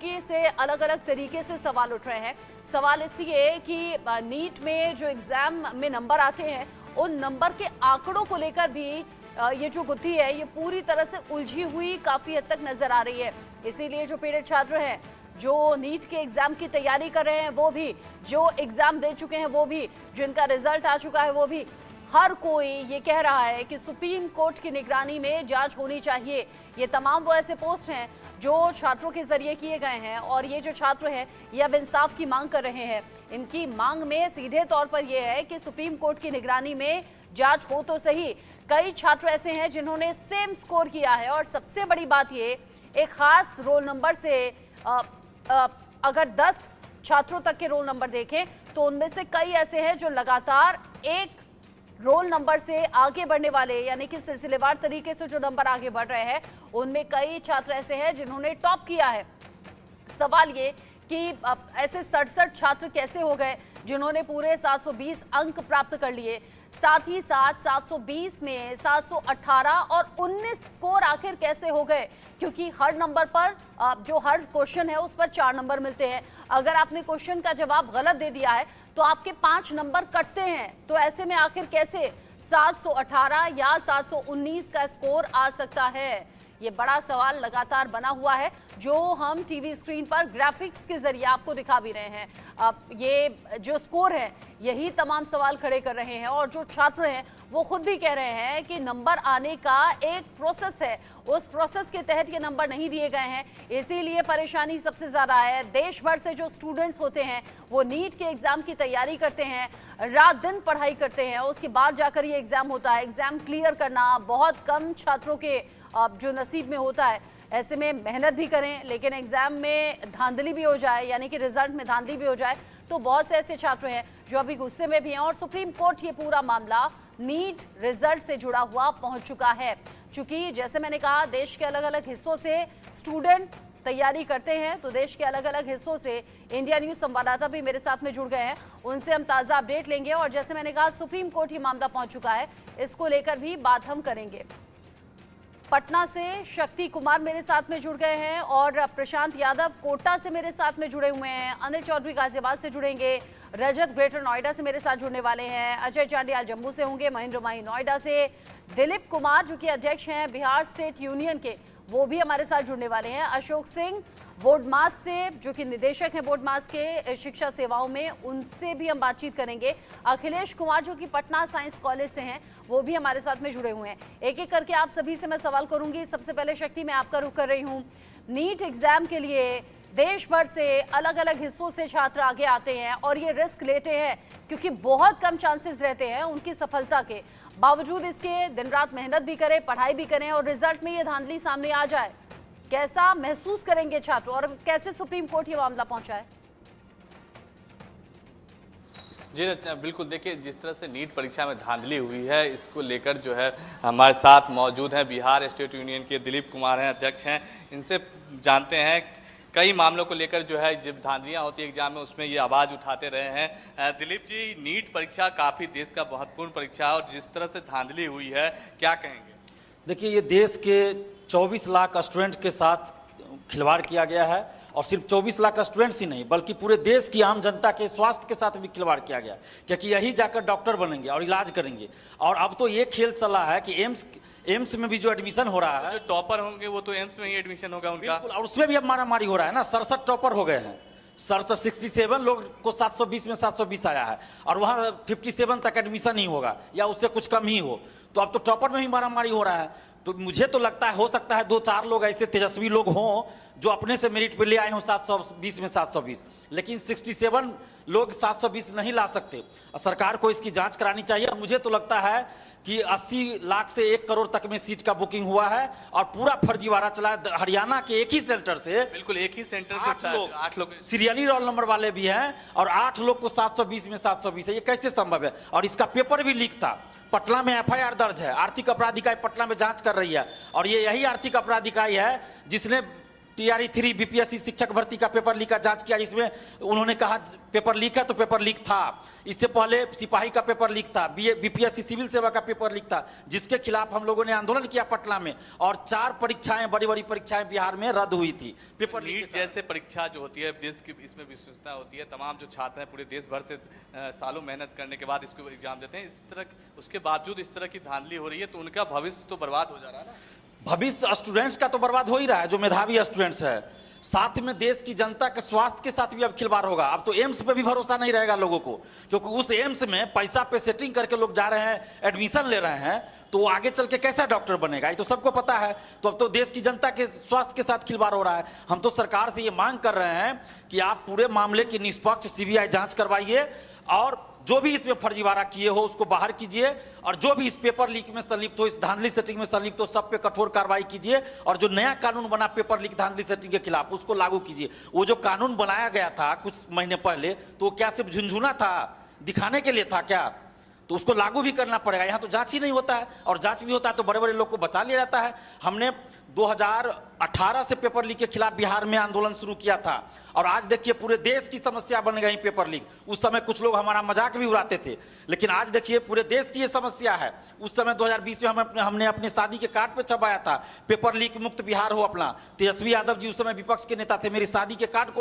तरीके से, अलग अलग तरीके से सवाल उठ रहे हैं। सवाल इसलिए कि नीट में जो एग्जाम में नंबर आते हैं, उन नंबर के आंकड़ों को लेकर भी ये जो गुत्थी है ये पूरी तरह से उलझी हुई काफी हद तक नजर आ रही है। इसीलिए जो पीड़ित छात्र हैं, जो नीट के एग्जाम की तैयारी कर रहे हैं वो भी, जो एग्जाम दे चुके हैं वो भी, जिनका रिजल्ट आ चुका है वो भी, हर कोई ये कह रहा है कि सुप्रीम कोर्ट की निगरानी में जांच होनी चाहिए। ये तमाम वो ऐसे पोस्ट हैं जो छात्रों के जरिए किए गए हैं और ये जो छात्र हैं ये अब इंसाफ की मांग कर रहे हैं। इनकी मांग में सीधे तौर पर यह है कि सुप्रीम कोर्ट की निगरानी में जांच हो तो सही। कई छात्र ऐसे हैं जिन्होंने सेम स्कोर किया है और सबसे बड़ी बात ये, एक खास रोल नंबर से अगर 10 छात्रों तक के रोल नंबर देखें तो उनमें से कई ऐसे हैं जो लगातार एक रोल नंबर से आगे बढ़ने वाले, यानी कि सिलसिलेवार तरीके से जो नंबर आगे बढ़ रहे हैं, उनमें कई छात्र ऐसे हैं जिन्होंने टॉप किया है। सवाल ये कि ऐसे 67 छात्र कैसे हो गए जिन्होंने पूरे 720 अंक प्राप्त कर लिए, साथ ही साथ 720 में 718 और 19 स्कोर आखिर कैसे हो गए? क्योंकि हर नंबर पर जो हर क्वेश्चन है उस पर 4 नंबर मिलते हैं। अगर आपने क्वेश्चन का जवाब गलत दे दिया है तो आपके 5 नंबर कटते हैं। तो ऐसे में आखिर कैसे 718 या 719 का स्कोर आ सकता है? ये बड़ा सवाल लगातार बना हुआ है जो हम टीवी स्क्रीन पर ग्राफिक्स के जरिए आपको दिखा भी रहे हैं। अब ये जो स्कोर है यही तमाम सवाल खड़े कर रहे हैं और जो छात्र हैं वो खुद भी कह रहे हैं कि नंबर आने का एक प्रोसेस है, उस प्रोसेस के तहत ये नंबर नहीं दिए गए हैं, इसीलिए परेशानी सबसे ज़्यादा है। देश भर से जो स्टूडेंट्स होते हैं वो नीट के एग्ज़ाम की तैयारी करते हैं, रात दिन पढ़ाई करते हैं, उसके बाद जाकर ये एग्ज़ाम होता है। एग्ज़ाम क्लियर करना बहुत कम छात्रों के जो नसीब में होता है। ऐसे में मेहनत भी करें लेकिन एग्जाम में धांधली भी हो जाए, यानी कि रिजल्ट में धांधली भी हो जाए, तो बहुत से ऐसे छात्र हैं जो अभी गुस्से में भी हैं और सुप्रीम कोर्ट ये पूरा मामला नीट रिजल्ट से जुड़ा हुआ पहुंच चुका है। क्योंकि जैसे मैंने कहा, देश के अलग अलग हिस्सों से स्टूडेंट तैयारी करते हैं, तो देश के अलग अलग हिस्सों से इंडिया न्यूज संवाददाता भी मेरे साथ में जुड़ गए हैं, उनसे हम ताज़ा अपडेट लेंगे। और जैसे मैंने कहा, सुप्रीम कोर्ट ये मामला पहुंच चुका है, इसको लेकर भी बात हम करेंगे। पटना से शक्ति कुमार मेरे साथ में जुड़ गए हैं और प्रशांत यादव कोटा से मेरे साथ में जुड़े हुए हैं, अनिल चौधरी गाजियाबाद से जुड़ेंगे, रजत ग्रेटर नोएडा से मेरे साथ जुड़ने वाले हैं, अजय चांडियाल जम्मू से होंगे, महेंद्र माही नोएडा से, दिलीप कुमार जो कि अध्यक्ष हैं बिहार स्टेट यूनियन के, वो भी हमारे साथ जुड़ने वाले हैं, अशोक सिंह बोर्डमास से जो कि निदेशक हैं बोर्डमास के शिक्षा सेवाओं में, उनसे भी हम बातचीत करेंगे, अखिलेश कुमार जो कि पटना साइंस कॉलेज से हैं वो भी हमारे साथ में जुड़े हुए हैं। एक एक करके आप सभी से मैं सवाल करूंगी। सबसे पहले शक्ति, मैं आपका रुख कर रही हूँ। नीट एग्जाम के लिए देश भर से अलग अलग हिस्सों से छात्र आगे आते हैं और ये रिस्क लेते हैं क्योंकि बहुत कम चांसेस रहते हैं उनकी सफलता के, बावजूद इसके दिन रात मेहनत भी करें, पढ़ाई भी करें और रिजल्ट में ये धांधली सामने आ जाए। कैसा महसूस करेंगे छात्र और कैसे सुप्रीम कोर्ट ये मामला पहुंचा है? जी बिल्कुल, देखिए जिस तरह से नीट परीक्षा में धांधली हुई है, इसको लेकर जो है हमारे साथ मौजूद हैं बिहार स्टेट यूनियन के दिलीप कुमार हैं, अध्यक्ष हैं। इनसे जानते हैं कई मामलों को लेकर जो है जब धांधलियां होती है एग्जाम में उसमें ये आवाज़ उठाते रहे हैं। दिलीप जी, नीट परीक्षा काफ़ी देश का महत्वपूर्ण परीक्षा है और जिस तरह से धांधली हुई है, क्या कहेंगे? देखिए, ये देश के 24 लाख स्टूडेंट के साथ खिलवाड़ किया गया है और सिर्फ 24 लाख स्टूडेंट्स ही नहीं बल्कि पूरे देश की आम जनता के स्वास्थ्य के साथ भी खिलवाड़ किया गया, क्योंकि यही जाकर डॉक्टर बनेंगे और इलाज करेंगे। और अब तो ये खेल चला है कि एम्स में भी जो एडमिशन हो रहा है, जो टॉपर होंगे वो तो एम्स में ही एडमिशन होगा उनका, और उसमें भी अब मारामारी हो रहा है ना। 67 टॉपर हो गए हैं, 67 लोग को 720 में 720 आया है और वहाँ 57 तक एडमिशन ही होगा या उससे कुछ कम ही हो, तो अब तो टॉपर में ही मारामारी हो रहा है। तो मुझे तो लगता है हो सकता है 2-4 लोग ऐसे तेजस्वी लोग हों जो अपने से मेरिट पे ले आए हों 720 में 720, लेकिन 67 लोग 720 नहीं ला सकते। सरकार को इसकी जांच करानी चाहिए। मुझे तो लगता है कि 80 लाख से 1 करोड़ तक में सीट का बुकिंग हुआ है और पूरा फर्जीवाड़ा चला है। हरियाणा के एक ही सेंटर से, बिल्कुल एक ही सेंटर के साथ 8 लोग सीरियली रोल नंबर वाले भी हैं और 8 लोग को 720 में 720 है। ये कैसे संभव है? और इसका पेपर भी लीक था। पटना में एफआईआर दर्ज है, आर्थिक अपराध इकाई पटना में जांच कर रही है और ये यही आर्थिक अपराध इकाई है जिसने TRE 3 बीपीएससी शिक्षक भर्ती का पेपर लीक का जांच किया, जिसमें उन्होंने कहा पेपर लीक है तो पेपर लीक था। इससे पहले सिपाही का पेपर लीक था, बीपीएससी सिविल सेवा का पेपर लीक था, जिसके खिलाफ हम लोगों ने आंदोलन किया पटना में, और 4 परीक्षाएं, बड़ी बड़ी परीक्षाएं बिहार में रद्द हुई थी पेपर लीक। नीट जैसे परीक्षा जो होती है देश की, इसमें विश्वसनीयता होती है, तमाम जो छात्र हैं पूरे देश भर से सालों मेहनत करने के बाद इसको एग्जाम देते हैं, इस तरह उसके बावजूद इस तरह की धांधली हो रही है, तो उनका भविष्य तो बर्बाद हो जा रहा है ना। भविष्य स्टूडेंट्स का तो बर्बाद हो ही रहा है, जो मेधावी स्टूडेंट्स है, साथ में देश की जनता के स्वास्थ्य के साथ भी अब खिलवाड़ होगा। अब तो एम्स पे भी भरोसा नहीं रहेगा लोगों को, क्योंकि उस एम्स में पैसा पे सेटिंग करके लोग जा रहे हैं, एडमिशन ले रहे हैं, तो वो आगे चल के कैसा डॉक्टर बनेगा, ये तो सबको पता है। तो अब तो देश की जनता के स्वास्थ्य के साथ खिलवाड़ हो रहा है। हम तो सरकार से ये मांग कर रहे हैं कि आप पूरे मामले की निष्पक्ष सीबीआई जांच करवाइए, और जो भी इसमें फर्जीवाड़ा किए हो उसको बाहर कीजिए, और जो भी इस पेपर लीक में संलिप्त हो, इस धांधली सेटिंग में संलिप्त हो, सब पे कठोर कार्रवाई कीजिए, और जो नया कानून बना पेपर लीक धांधली सेटिंग के खिलाफ उसको लागू कीजिए। वो जो कानून बनाया गया था कुछ महीने पहले, तो क्या सिर्फ झुनझुना था, दिखाने के लिए था क्या? तो उसको लागू भी करना पड़ेगा। यहाँ तो जांच ही नहीं होता है, और जांच भी होता है तो बड़े बड़े लोग को बचा लिया जाता है। हमने 2018 से पेपर लीक के खिलाफ बिहार में आंदोलन शुरू किया था, और आज देखिए पूरे देश की समस्या बन गई पेपर लीक। उस समय कुछ लोग हमारा मजाक भी उड़ाते थे, लेकिन आज देखिए पूरे देश की ये समस्या है। उस समय 2020 में हमने अपने शादी के कार्ड पे छपाया था पेपर लीक मुक्त बिहार हो अपना। तेजस्वी यादव जी उस समय विपक्ष के नेता थे, मेरी शादी के कार्ड को